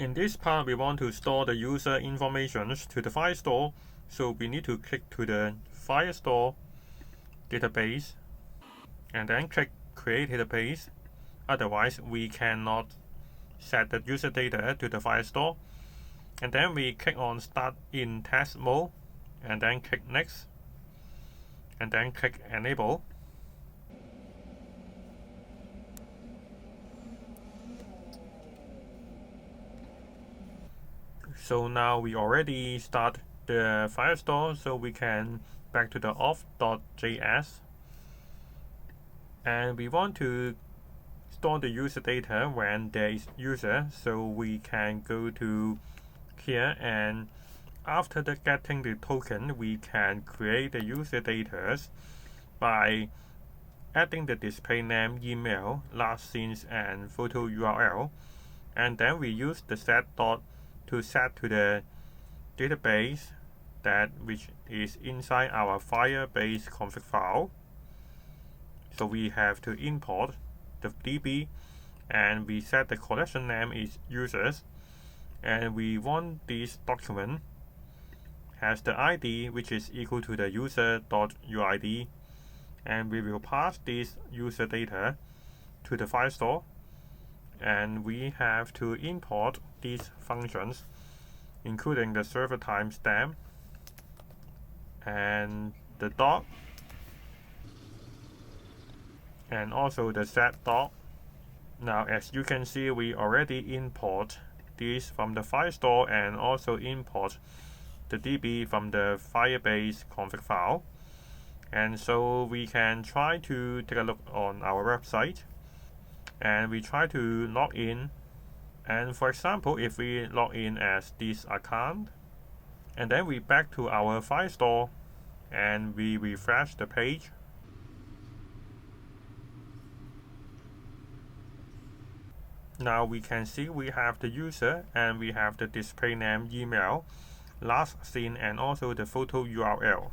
In this part, we want to store the user information to the file store, so we need to click to the file store database and then click create database. Otherwise, we cannot set the user data to the file store. And then we click on start in test mode and then click next and then click enable. So now we already start the file store, so we can back to the auth.js, and we want to store the user data when there is user, so we can go to here, and after getting the token, we can create the user data by adding the display name, email, last seen, and photo URL, and then we use the set dot to set to the database which is inside our Firebase config file. So we have to import the DB, and we set the collection name is users, and we want this document has the ID which is equal to the user.uid, and we will pass this user data to the file store, and we have to import these functions, including the server timestamp and the dot, and also the set dot. Now, as you can see, we already import this from the file store and also import the DB from the Firebase config file. And so we can try to take a look on our website, and we try to log in. And for example, if we log in as this account, and then we back to our file store and we refresh the page, now we can see we have the user and we have the display name, email, last seen, and also the photo URL.